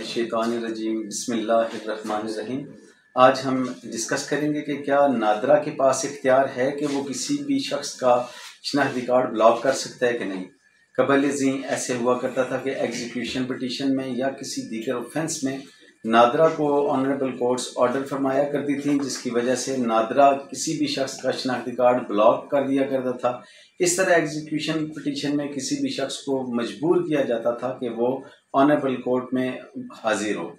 मिनश्शैतानिर्रजीम बिस्मिल्लाहिर्रहमानिर्रहीम। आज हम डिस्कस करेंगे कि क्या नादरा के पास इख्तियार है कि वो किसी भी शख्स का शनाख्ती कार्ड ब्लॉक कर सकता है कि नहीं। कबल ज़ी ऐसे हुआ करता था कि एग्जीक्यूशन पिटीशन में या किसी दीगर ऑफेंस में नादरा को ऑनरेबल कोर्ट्स ऑर्डर फरमाया करती थी, जिसकी वजह से नादरा किसी भी शख्स का शनाख्ती कार्ड ब्लॉक कर दिया करता था। इस तरह एग्जीक्यूशन पिटीशन में किसी भी शख्स को मजबूर किया जाता था कि वो ऑनरेबल कोर्ट में हाजिर हो।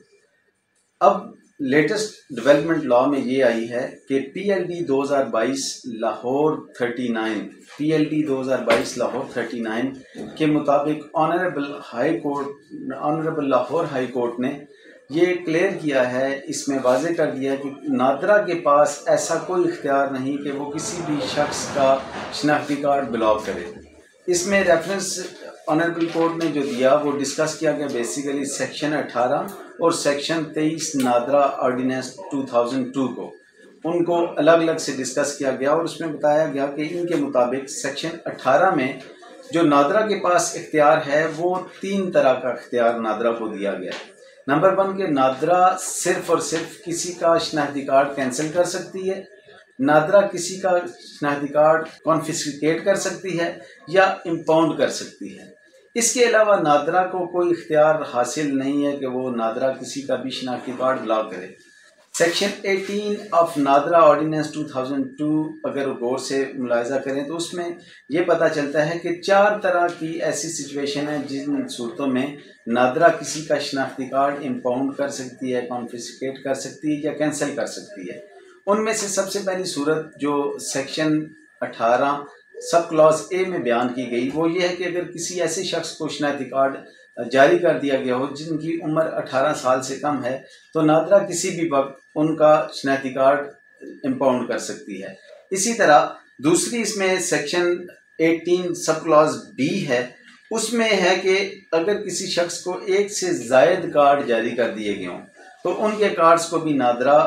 अब लेटेस्ट डेवलपमेंट लॉ में ये आई है कि PLD 2022 लाहौर 39 के मुताबिक ऑनरेबल लाहौर हाई कोर्ट ने ये क्लियर किया है, इसमें वाज़े कर दिया कि नादरा के पास ऐसा कोई इख्तियार नहीं कि वो किसी भी शख्स का शनाख्ती कार्ड ब्लॉक करे। इसमें रेफरेंस ऑनरेबल कोर्ट ने जो दिया वो डिस्कस किया गया बेसिकली सेक्शन 18 और सेक्शन 23 नादरा ऑर्डिनेंस 2002 को, उनको अलग अलग से डिस्कस किया गया और उसमें बताया गया कि इनके मुताबिक सेक्शन 18 में जो नादरा के पास इख्तियार है वो 3 तरह का इख्तियार नादरा को दिया गया है। नंबर 1 के नादरा सिर्फ और सिर्फ किसी का शनाख्ती कार्ड कैंसिल कर सकती है, नादरा किसी का शनाख्ती कार्ड कॉन्फिस्केट कर सकती है या इम्पाउंड कर सकती है। इसके अलावा नादरा को कोई इख्तियार हासिल नहीं है कि वो नादरा किसी का भी शनाख्ती कार्ड ब्लॉक करे। सेक्शन 18 ऑफ नादरा ऑर्डिनेंस 2002 अगर गौर से मुलाहिजा करें तो उसमें ये पता चलता है कि 4 तरह की ऐसी सिचुएशन है जिन सूरतों में नादरा किसी का शनाख्ती कार्ड इम्पाउंड कर सकती है, कॉन्फिस्केट कर सकती है या कैंसिल कर सकती है। उनमें से सबसे पहली सूरत जो सेक्शन 18 सब क्लॉज ए में बयान की गई वो ये है कि अगर किसी ऐसे शख्स को शनाख्ती कार्ड जारी कर दिया गया हो जिनकी उम्र 18 साल से कम है, तो नादरा किसी भी वक्त उनका शनाख्ती कार्ड इम्पाउंड कर सकती है। इसी तरह दूसरी इसमें सेक्शन 18 सब क्लॉज बी है, उसमें है कि अगर किसी शख्स को एक से ज़ायद कार्ड जारी कर दिए गए हों तो उनके कार्ड्स को भी नादरा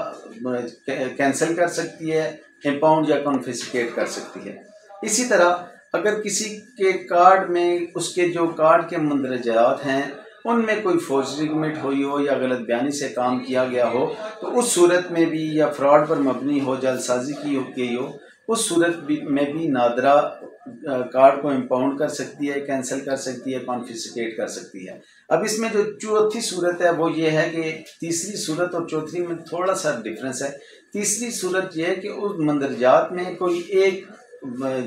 कैंसिल कर सकती है, इम्पाउंड या कॉन्फिस्केट कर सकती है। इसी तरह अगर किसी के कार्ड में उसके जो कार्ड के मंदरजात हैं उनमें कोई फोर्जरी कमिट हुई हो या गलत बयानी से काम किया गया हो तो उस सूरत में भी, या फ्रॉड पर मबनी हो, जलसाजी की गई हो, उस सूरत में भी नादरा कार्ड को इम्पाउंड कर सकती है, कैंसिल कर सकती है, कॉन्फिस्केट कर सकती है। अब इसमें जो चौथी सूरत है वो ये है कि तीसरी सूरत और चौथी में थोड़ा सा डिफरेंस है। तीसरी सूरत ये है कि उस मंदरजात में कोई एक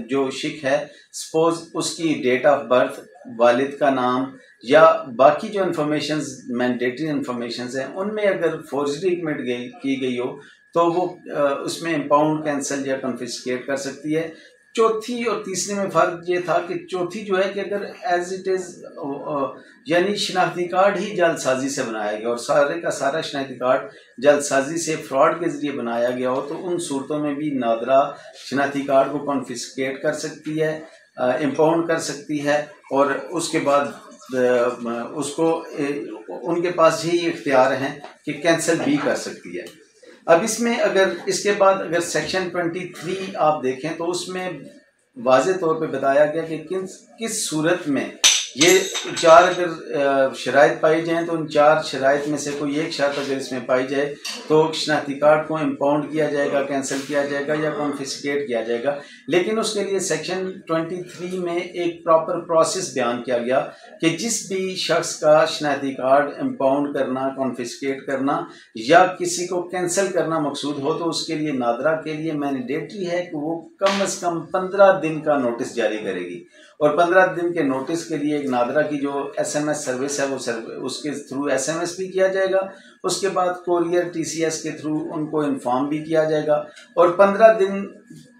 जो शिक है, सपोज उसकी डेट ऑफ बर्थ, वालिद का नाम या बाकी जो इन्फॉर्मेशन मैंडेटरी इन्फॉर्मेशन हैं उनमें अगर फोर्जरी कमिट की गई हो तो वो उसमें इम्पाउंड, कैंसिल या कॉन्फिस्केट कर सकती है। चौथी और तीसरे में फ़र्क ये था कि चौथी जो है कि अगर एज इट इज़ यानी शनाख्ती कार्ड ही जल्दसाजी से बनाया गया और सारे का सारा शनाख्ती कार्ड जल्दसाजी से फ्रॉड के ज़रिए बनाया गया हो तो उन सूरतों में भी नादरा शनाख्ती कार्ड को कॉन्फिस्केट कर सकती है, इम्पाउंड कर सकती है और उसके बाद उसको उनके पास यही इख्तियार हैं कि कैंसिल भी कर सकती है। अब इसमें अगर इसके बाद अगर सेक्शन 23 आप देखें तो उसमें वाज़े तौर पे बताया गया कि किस सूरत में ये 4 अगर शराइत पाई जाएँ तो उन 4 शराइत में से कोई एक शर्त अगर इसमें पाई जाए तो शनाख्ती कार्ड को इम्पाउंड किया जाएगा, कैंसिल किया जाएगा या कॉन्फिस्केट किया जाएगा। लेकिन उसके लिए सेक्शन 23 में एक प्रॉपर प्रोसेस बयान किया गया कि जिस भी शख्स का शनाख्ती कार्ड इम्पाउंड करना, कॉन्फिस्केट करना या किसी को कैंसिल करना मकसूद हो तो उसके लिए नादरा के लिए मैंडेटरी है कि वो कम से कम 15 दिन का नोटिस जारी करेगी और 15 दिन के नोटिस के लिए एक नादरा की जो SMS सर्विस है वो उसके थ्रू SMS भी किया जाएगा, उसके बाद कोरियर TCS के थ्रू उनको इन्फॉर्म भी किया जाएगा और 15 दिन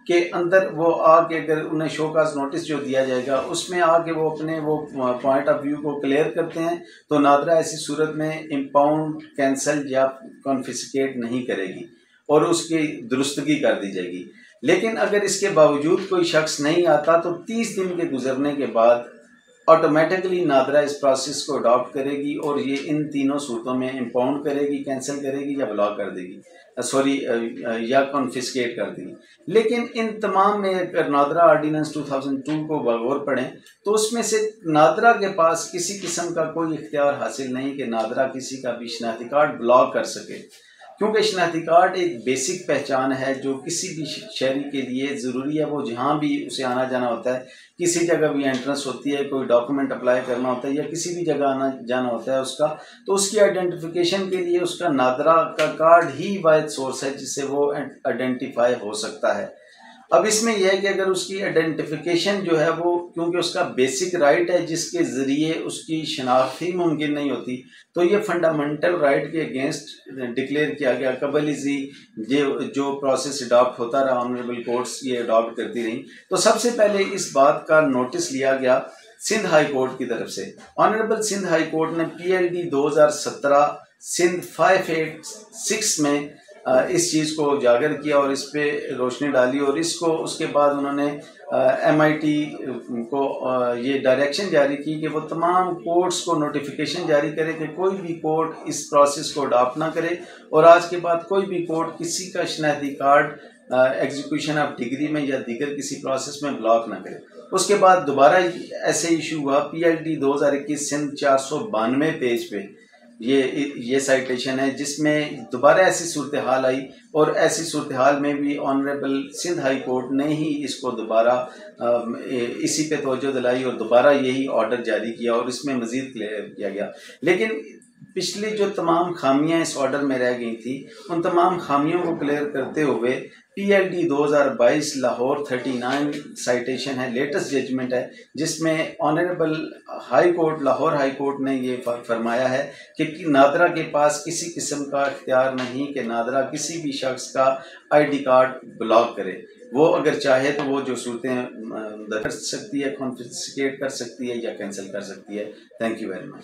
के अंदर वो आके अगर उन्हें शोकाज नोटिस जो दिया जाएगा उसमें आके वो अपने वो पॉइंट ऑफ व्यू को क्लियर करते हैं तो नादरा ऐसी सूरत में इम्पाउंड, कैंसिल या कॉन्फिस्केट नहीं करेगी और उसकी दुरुस्तगी कर दी जाएगी। लेकिन अगर इसके बावजूद कोई शख्स नहीं आता तो 30 दिन के गुजरने के बाद ऑटोमेटिकली नादरा इस प्रोसेस को अडॉप्ट करेगी और ये इन तीनों सूरतों में इम्पाउंड करेगी, कैंसिल करेगी या ब्लॉक कर देगी, या कॉन्फिस्केट कर देगी। लेकिन इन तमाम में अगर नादरा आर्डिनेंस 2002 को गौर पढ़ें तो उसमें से नादरा के पास किसी किस्म का कोई इख्तियार हासिल नहीं कि नादरा किसी का भी शनाख्ती कार्ड ब्लॉक कर सके, क्योंकि शनाख्ती कार्ड एक बेसिक पहचान है जो किसी भी शहरी के लिए ज़रूरी है। वो जहाँ भी उसे आना जाना होता है, किसी जगह भी एंट्रेंस होती है, कोई डॉक्यूमेंट अप्लाई करना होता है या किसी भी जगह आना जाना होता है उसका, तो उसकी आइडेंटिफिकेशन के लिए उसका नादरा का कार्ड ही वाहिद सोर्स है जिससे वो आइडेंटिफाई हो सकता है। अब इसमें यह है कि अगर उसकी आइडेंटिफिकेशन जो है वो, क्योंकि उसका बेसिक राइट है जिसके ज़रिए उसकी शनाख्त ही मुमकिन नहीं होती, तो ये फंडामेंटल राइट के अगेंस्ट डिक्लेयर किया गया। कबल इसी जो प्रोसेस अडॉप्ट होता रहा, ऑनरेबल कोर्ट्स ये अडॉप्ट करती रही। तो सबसे पहले इस बात का नोटिस लिया गया सिंध हाई कोर्ट की तरफ से। ऑनरेबल सिंध हाई कोर्ट ने PLD 2017 सिंध 586 में इस चीज़ को उजागर किया और इस पे रोशनी डाली, और इसको उसके बाद उन्होंने MIT को ये डायरेक्शन जारी की कि वो तमाम कोर्ट्स को नोटिफिकेशन जारी करे कि कोई भी कोर्ट इस प्रोसेस को अडॉप्ट ना करे और आज के बाद कोई भी कोर्ट किसी का शनाख्ती कार्ड एग्जीक्यूशन ऑफ डिग्री में या दीगर किसी प्रोसेस में ब्लॉक ना करे। उसके बाद दोबारा ऐसे इशू हुआ PLD 2021 सिंध 492 पेज पे ये साइटेशन है, जिसमें दोबारा ऐसी सूरत हाल आई और ऐसी सूरत हाल में भी ऑनरेबल सिंध हाई कोर्ट ने ही इसको दोबारा इसी पे तवज्जो दिलाई और दोबारा यही ऑर्डर जारी किया और इसमें मज़ीद क्लियर किया गया। लेकिन पिछली जो तमाम खामियां इस ऑर्डर में रह गई थी, उन तमाम खामियों को क्लियर करते हुए PLD 2022 लाहौर 39 साइटेशन है, लेटेस्ट जजमेंट है, जिसमें honourable high court Lahore high court ने ये फरमाया है कि नादरा के पास किसी किस्म का इख्तियार नहीं कि नादरा किसी भी शख्स का ID कार्ड ब्लॉक करे। वो अगर चाहे तो वो जो सूरतें कर सकती है, कॉन्फिस्केट कर सकती है या कैंसिल कर सकती है। Thank you very much.